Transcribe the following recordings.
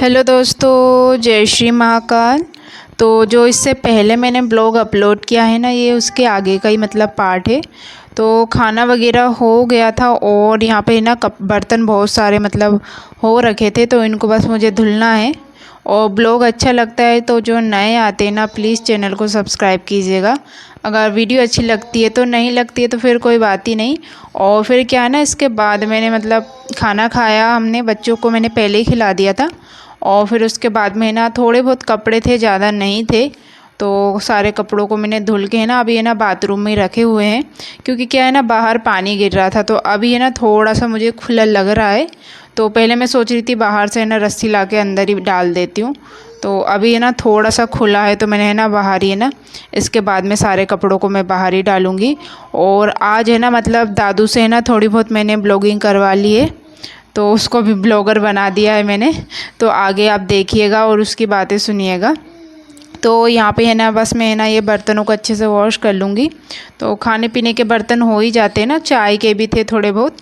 Hello दोस्तों, जय श्री महाकाल। तो जो इससे पहले मैंने ब्लॉग अपलोड किया है ना, ये उसके आगे का ही मतलब पार्ट है। तो खाना वगैरह हो गया था और यहाँ पे ना कप बर्तन बहुत सारे मतलब हो रखे थे, तो इनको बस मुझे धुलना है। और ब्लॉग अच्छा लगता है तो जो नए आते हैं ना, प्लीज़ चैनल को सब्सक्राइब कीजिएगा। अगर वीडियो अच्छी लगती है तो, नहीं लगती है तो फिर कोई बात ही नहीं। और फिर क्या है ना, इसके बाद मैंने मतलब खाना खाया, हमने बच्चों को मैंने पहले ही खिला दिया था। और फिर उसके बाद में ना थोड़े बहुत कपड़े थे, ज़्यादा नहीं थे, तो सारे कपड़ों को मैंने धुल के है ना अभी है ना बाथरूम में रखे हुए हैं। क्योंकि क्या है ना, बाहर पानी गिर रहा था, तो अभी है ना थोड़ा सा मुझे खुला लग रहा है। तो पहले मैं सोच रही थी बाहर से है ना रस्सी ला के अंदर ही डाल देती हूँ। तो अभी है ना थोड़ा सा खुला है, तो मैंने है ना बाहर ही है ना, इसके बाद में सारे कपड़ों को मैं बाहर ही डालूँगी। और आज है ना मतलब दादू से है ना थोड़ी बहुत मैंने ब्लॉगिंग करवा ली है, तो उसको भी ब्लॉगर बना दिया है मैंने। तो आगे आप देखिएगा और उसकी बातें सुनिएगा। तो यहाँ पे है ना बस मैं है ना ये बर्तनों को अच्छे से वॉश कर लूँगी। तो खाने पीने के बर्तन हो ही जाते हैं ना, चाय के भी थे थोड़े बहुत,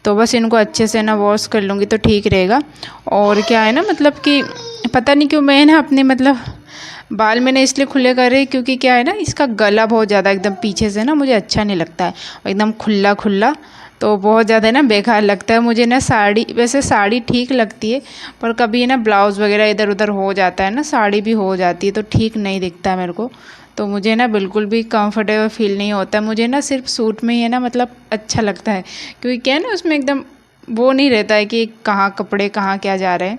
तो बस इनको अच्छे से ना वॉश कर लूँगी तो ठीक रहेगा। और क्या है ना मतलब कि पता नहीं क्यों मैं ना अपने मतलब बाल मैंने इसलिए खुले करे, क्योंकि क्या है ना, इसका गला बहुत ज़्यादा एकदम पीछे से ना मुझे अच्छा नहीं लगता है, एकदम खुला खुला। तो बहुत ज़्यादा ना बेकार लगता है मुझे ना। साड़ी, वैसे साड़ी ठीक लगती है, पर कभी ना ब्लाउज़ वगैरह इधर उधर हो जाता है ना, साड़ी भी हो जाती है तो ठीक नहीं दिखता है मेरे को। तो मुझे ना बिल्कुल भी कंफर्टेबल फील नहीं होता, मुझे ना सिर्फ सूट में ही है ना मतलब अच्छा लगता है। क्योंकि क्या है ना, उसमें एकदम वो नहीं रहता है कि कहाँ कपड़े कहाँ क्या जा रहे हैं।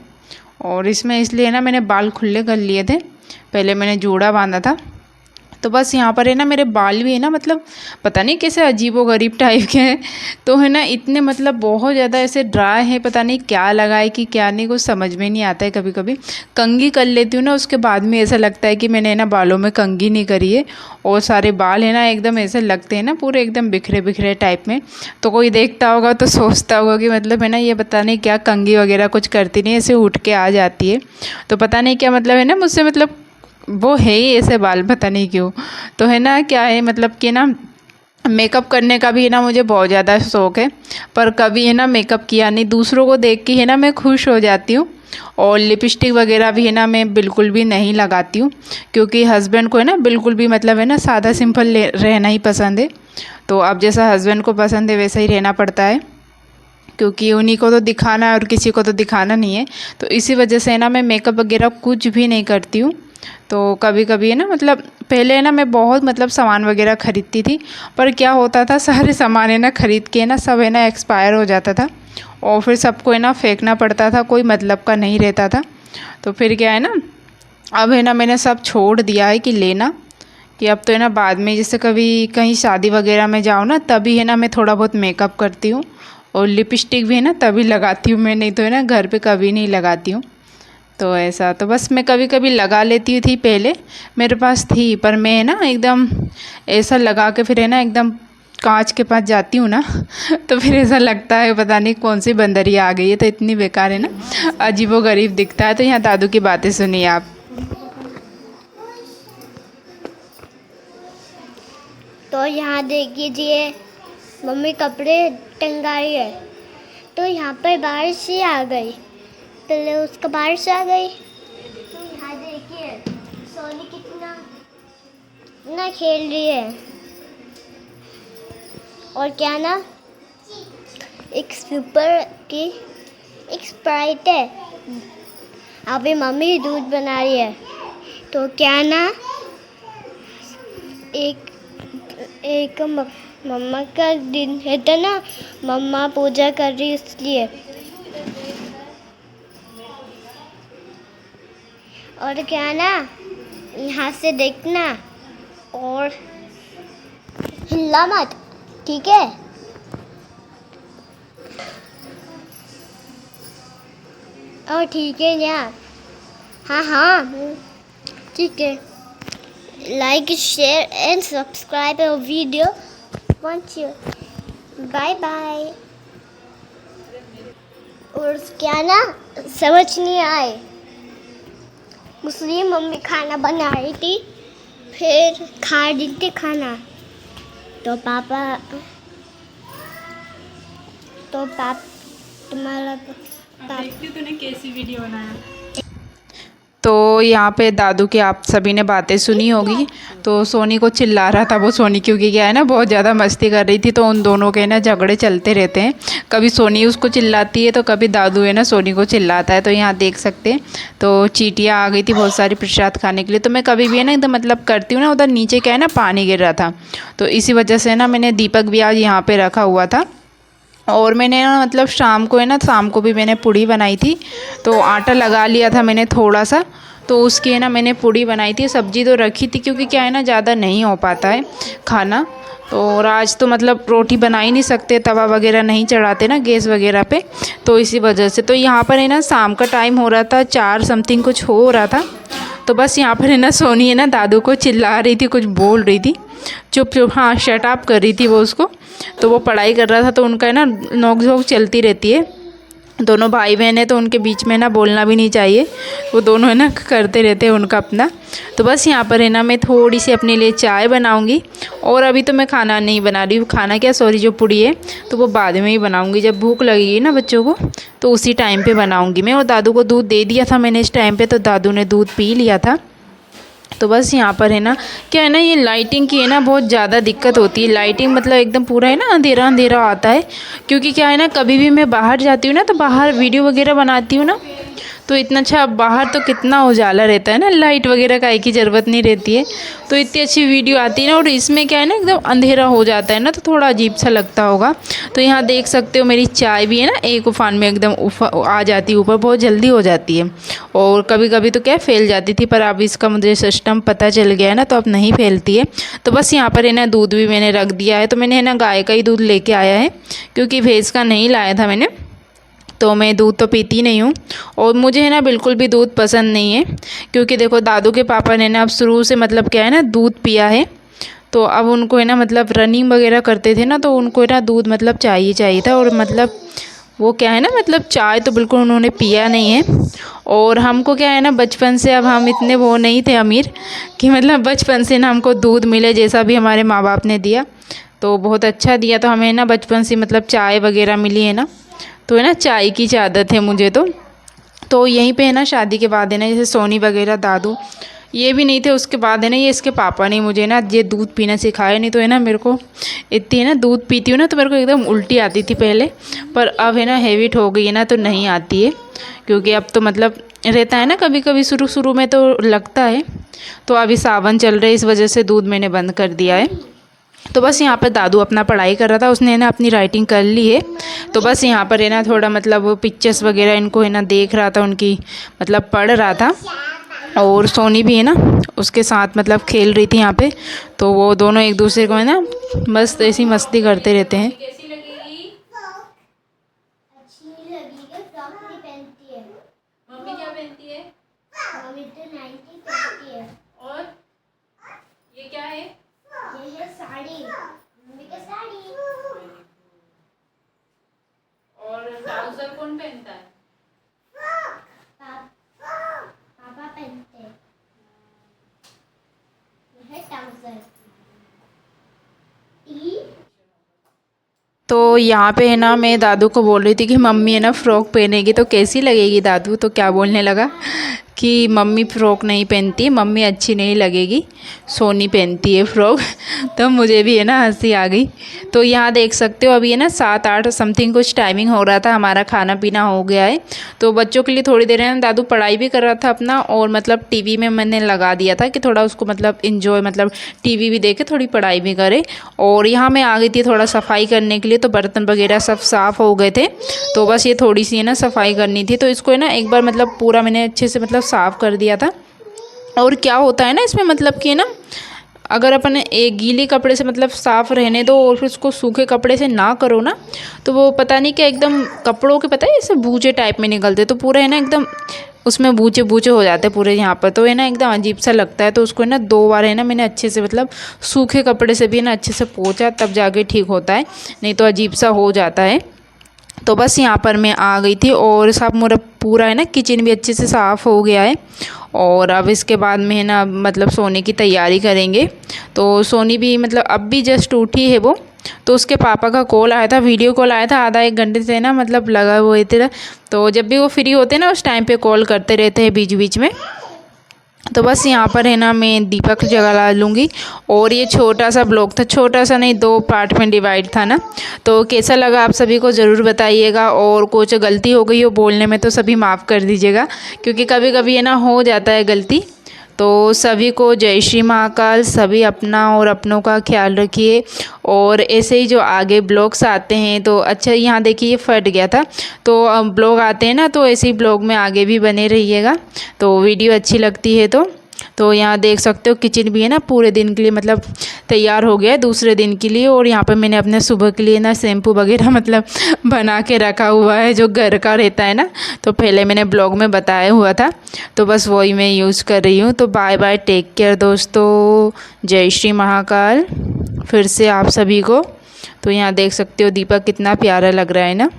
और इसमें इसलिए ना मैंने बाल खुले कर लिए थे, पहले मैंने जूड़ा बांधा था। तो बस यहाँ पर है ना मेरे बाल भी है ना मतलब पता नहीं कैसे अजीबोगरीब टाइप के हैं। तो है ना इतने मतलब बहुत ज़्यादा ऐसे ड्राई है, पता नहीं क्या लगाए कि क्या नहीं, कुछ समझ में नहीं आता है। कभी कभी कंघी कर लेती हूँ ना, उसके बाद में ऐसा लगता है कि मैंने ना बालों में कंघी नहीं करी है। और सारे बाल है ना एकदम ऐसे लगते हैं ना पूरे एकदम बिखरे बिखरे टाइप में। तो कोई देखता होगा तो सोचता होगा कि मतलब है ना ये पता नहीं क्या कंघी वगैरह कुछ करती नहीं, ऐसे उठ के आ जाती है। तो पता नहीं क्या मतलब है ना, मुझसे मतलब वो है ही ऐसे बाल, पता नहीं क्यों। तो है ना क्या है मतलब कि ना मेकअप करने का भी है ना मुझे बहुत ज़्यादा शौक़ है, पर कभी है ना मेकअप किया नहीं। दूसरों को देख के है ना मैं खुश हो जाती हूँ। और लिपस्टिक वगैरह भी है ना मैं बिल्कुल भी नहीं लगाती हूँ, क्योंकि हस्बैंड को है ना बिल्कुल भी मतलब है ना सादा सिंपल रहना ही पसंद है। तो अब जैसा हस्बैंड को पसंद है वैसा ही रहना पड़ता है, क्योंकि उन्हीं को तो दिखाना है और किसी को तो दिखाना नहीं है। तो इसी वजह से है ना मैं मेकअप वगैरह कुछ भी नहीं करती हूँ। तो कभी कभी है ना मतलब पहले है ना मैं बहुत मतलब सामान वगैरह ख़रीदती थी, पर क्या होता था सारे सामान है ना ख़रीद के ना सब है ना एक्सपायर हो जाता था, और फिर सबको है ना फेंकना पड़ता था, कोई मतलब का नहीं रहता था। तो फिर क्या है ना, अब है ना मैंने सब छोड़ दिया है कि लेना, कि अब तो है ना बाद में जैसे कभी कहीं शादी वगैरह में जाओ ना, तभी है ना मैं थोड़ा बहुत मेकअप करती हूँ। और लिपस्टिक भी है ना तभी लगाती हूँ मैं, नहीं तो है ना घर पे कभी नहीं लगाती हूँ। तो ऐसा तो बस मैं कभी कभी लगा लेती थी, पहले मेरे पास थी, पर मैं है ना एकदम ऐसा लगा के फिर है ना एकदम कांच के पास जाती हूँ ना तो फिर ऐसा लगता है पता नहीं कौन सी बंदरी आ गई है, तो इतनी बेकार है ना, अजीबोगरीब दिखता है। तो यहाँ दादू की बातें सुनिए आप। तो यहाँ देख लीजिए, मम्मी कपड़े टंगा रही है। तो यहाँ पर बारिश ही आ गई, पहले उसका बारिश आ गई। तो यहाँ देखिए सोनी कितना ना खेल रही है। और क्या ना, एक सुपर की एक स्प्राइट है। अभी मम्मी दूध बना रही है। तो क्या ना, एक एक मम्मा का दिन है तो ना, मम्मा पूजा कर रही इसलिए। और क्या ना, यहाँ से देखना और हिलना मत, ठीक है? और ठीक है यार, हाँ हाँ ठीक है। Like share and subscribe our video once you, bye bye. और क्या ना समझ नहीं आए, मुस्लिम मम्मी खाना बना रही थी, फिर खा रही थी खाना। तो पापा तुम्हारा देखती हूँ तूने कैसी वीडियो बनाया। यहाँ पे दादू की आप सभी ने बातें सुनी होगी। तो सोनी को चिल्ला रहा था वो, सोनी क्योंकि क्या है ना बहुत ज़्यादा मस्ती कर रही थी, तो उन दोनों के ना झगड़े चलते रहते हैं। कभी सोनी उसको चिल्लाती है तो कभी दादू है ना सोनी को चिल्लाता है। तो यहाँ देख सकते हैं तो चींटियाँ आ गई थी बहुत सारी प्रसाद खाने के लिए। तो मैं कभी भी है ना एकदम मतलब करती हूँ ना, उधर नीचे क्या है ना पानी गिर रहा था, तो इसी वजह से ना मैंने दीपक भी आज यहाँ पर रखा हुआ था। और मैंने ना मतलब शाम को भी मैंने पूड़ी बनाई थी, तो आटा लगा लिया था मैंने थोड़ा सा, तो उसकी है ना मैंने पूड़ी बनाई थी। सब्ज़ी तो रखी थी क्योंकि क्या है ना ज़्यादा नहीं हो पाता है खाना। तो और आज तो मतलब रोटी बना ही नहीं सकते, तवा वगैरह नहीं चढ़ाते ना गैस वगैरह पे, तो इसी वजह से। तो यहाँ पर है ना शाम का टाइम हो रहा था, 4 समथिंग कुछ हो रहा था। तो बस यहाँ पर है ना सोनी है ना दादू को चिल्ला रही थी, कुछ बोल रही थी, चुप चुप हाँ शट अप कर रही थी वो उसको। तो वो पढ़ाई कर रहा था, तो उनका है ना नोक झोंक चलती रहती है। दोनों भाई बहन है तो उनके बीच में ना बोलना भी नहीं चाहिए, वो दोनों है ना करते रहते हैं उनका अपना। तो बस यहाँ पर है ना मैं थोड़ी सी अपने लिए चाय बनाऊंगी, और अभी तो मैं खाना नहीं बना रही हूँ। खाना क्या सॉरी जो पूड़ी है तो वो बाद में ही बनाऊंगी, जब भूख लगेगी ना बच्चों को तो उसी टाइम पे बनाऊंगी मैं। और दादू को दूध दे दिया था मैंने इस टाइम पे, तो दादू ने दूध पी लिया था। तो बस यहाँ पर है ना क्या है ना ये लाइटिंग की है ना बहुत ज़्यादा दिक्कत होती है। लाइटिंग मतलब एकदम पूरा है ना अंधेरा अंधेरा आता है, क्योंकि क्या है ना कभी भी मैं बाहर जाती हूँ ना, तो बाहर वीडियो वगैरह बनाती हूँ ना, तो इतना अच्छा बाहर तो कितना उजाला रहता है ना, लाइट वगैरह का की ज़रूरत नहीं रहती है, तो इतनी अच्छी वीडियो आती है ना। और इसमें क्या है ना एकदम अंधेरा हो जाता है ना, तो थोड़ा अजीब सा लगता होगा। तो यहाँ देख सकते हो मेरी चाय भी है ना एक उफान में एकदम आ जाती है ऊपर, बहुत जल्दी हो जाती है। और कभी कभी तो क्या फैल जाती थी, पर अब इसका मुझे सिस्टम पता चल गया है ना, तो अब नहीं फैलती है। तो बस यहाँ पर है ना दूध भी मैंने रख दिया है। तो मैंने है ना गाय का ही दूध लेके आया है, क्योंकि भैंस का नहीं लाया था मैंने। तो मैं दूध तो पीती नहीं हूँ, और मुझे है ना बिल्कुल भी दूध पसंद नहीं है, क्योंकि देखो दादू के पापा ने ना अब शुरू से मतलब क्या है ना दूध पिया है, तो अब उनको है ना मतलब रनिंग वगैरह करते थे ना, तो उनको है ना दूध मतलब चाहिए था। और मतलब वो क्या है ना मतलब चाय तो बिल्कुल उन्होंने पिया नहीं है। और हमको क्या है ना बचपन से, अब हम इतने वो नहीं थे अमीर कि मतलब बचपन से ना हमको दूध मिले, जैसा भी हमारे माँ बाप ने दिया तो बहुत अच्छा दिया, तो हमें ना बचपन से मतलब चाय वगैरह मिली है ना, तो है ना चाय की आदत है मुझे तो यहीं पे है ना शादी के बाद है ना जैसे सोनी वगैरह दादू ये भी नहीं थे, उसके बाद है ना ये इसके पापा ने मुझे ना ये दूध पीना सिखाया। नहीं तो है ना मेरे को इतनी है ना दूध पीती हूँ ना तो मेरे को एकदम उल्टी आती थी पहले, पर अब है ना हैबिट हो गई है ना तो नहीं आती है, क्योंकि अब तो मतलब रहता है ना कभी कभी शुरू में तो लगता है। तो अभी सावन चल रहे इस वजह से दूध मैंने बंद कर दिया है। तो बस यहाँ पर दादू अपना पढ़ाई कर रहा था, उसने ना अपनी राइटिंग कर ली है। तो बस यहाँ पर है ना थोड़ा मतलब वो पिक्चर्स वगैरह इनको है ना देख रहा था, उनकी मतलब पढ़ रहा था। और सोनी भी है ना उसके साथ मतलब खेल रही थी यहाँ पे, तो वो दोनों एक दूसरे को है ना बस ऐसी मस्ती करते रहते हैं। अच्छी लगेगी, फ्रॉक नहीं पहनती है। मम्मी क्या पहनती है? मम्मी तो नाइटी पहनती है। और ये क्या है? ये है साड़ी, मम्मी का साड़ी। और ट्राउजर कौन पहनता है? पापा पहनते हैं। ये है ट्राउजर। तो यहाँ पे है ना मैं दादू को बोल रही थी कि मम्मी है ना फ़्रॉक पहनेगी तो कैसी लगेगी। दादू तो क्या बोलने लगा कि मम्मी फ़्रॉक नहीं पहनती, मम्मी अच्छी नहीं लगेगी, सोनी पहनती है फ़्रॉक। तो मुझे भी है ना हंसी आ गई। तो यहाँ देख सकते हो अभी है ना 7-8 समथिंग कुछ टाइमिंग हो रहा था, हमारा खाना पीना हो गया है। तो बच्चों के लिए थोड़ी देर है ना दादू पढ़ाई भी कर रहा था अपना, और मतलब टीवी में मैंने लगा दिया था कि थोड़ा उसको मतलब इन्जॉय मतलब टीवी भी देखे थोड़ी पढ़ाई भी करे। और यहाँ मैं आ गई थी थोड़ा सफाई करने के लिए, तो बर्तन वगैरह सब साफ़ हो गए थे, तो बस ये थोड़ी सी है ना सफाई करनी थी। तो इसको है ना एक बार मतलब पूरा मैंने अच्छे से मतलब साफ़ कर दिया था। और क्या होता है ना इसमें मतलब कि ना अगर अपन एक गीले कपड़े से मतलब साफ़ रहने दो और फिर उसको सूखे कपड़े से ना करो ना, तो वो पता नहीं क्या एकदम कपड़ों के पता है ऐसे बूझे टाइप में निकलते, तो पूरा है ना एकदम उसमें बूझे बूझे हो जाते पूरे यहाँ पर, तो है ना एकदम अजीब सा लगता है। तो उसको है ना 2 बार है ना मैंने अच्छे से मतलब सूखे कपड़े से भी है ना अच्छे से पोंछा, तब जाके ठीक होता है, नहीं तो अजीब सा हो जाता है। तो बस यहाँ पर मैं आ गई थी और सब मेरा पूरा है ना किचन भी अच्छे से साफ़ हो गया है। और अब इसके बाद में है ना मतलब सोने की तैयारी करेंगे। तो सोनी भी मतलब अब भी जस्ट उठी है वो, तो उसके पापा का कॉल आया था, वीडियो कॉल आया था, आधा 1 घंटे से ना मतलब लगा हुए थे। तो जब भी वो फ्री होते हैं ना उस टाइम पे कॉल करते रहते हैं बीच बीच में। तो बस यहाँ पर है ना मैं दीपक जला लूँगी। और ये छोटा सा ब्लॉग था, छोटा सा नहीं 2 पार्ट में डिवाइड था ना। तो कैसा लगा आप सभी को ज़रूर बताइएगा, और कुछ गलती हो गई हो बोलने में तो सभी माफ़ कर दीजिएगा, क्योंकि कभी कभी है ना हो जाता है गलती। तो सभी को जय श्री महाकाल। सभी अपना और अपनों का ख्याल रखिए। और ऐसे ही जो आगे ब्लॉग्स आते हैं तो अच्छा, यहाँ देखिए ये फट गया था। तो ब्लॉग आते हैं ना, तो ऐसे ही ब्लॉग में आगे भी बने रहिएगा। तो वीडियो अच्छी लगती है तो यहाँ देख सकते हो किचन भी है ना पूरे दिन के लिए मतलब तैयार हो गया है दूसरे दिन के लिए। और यहाँ पर मैंने अपने सुबह के लिए ना शैम्पू वगैरह मतलब बना के रखा हुआ है, जो घर का रहता है ना। तो पहले मैंने ब्लॉग में बताया हुआ था, तो बस वही मैं यूज़ कर रही हूँ। तो बाय बाय, टेक केयर दोस्तों। जय श्री महाकाल फिर से आप सभी को। तो यहाँ देख सकते हो दीपक कितना प्यारा लग रहा है ना।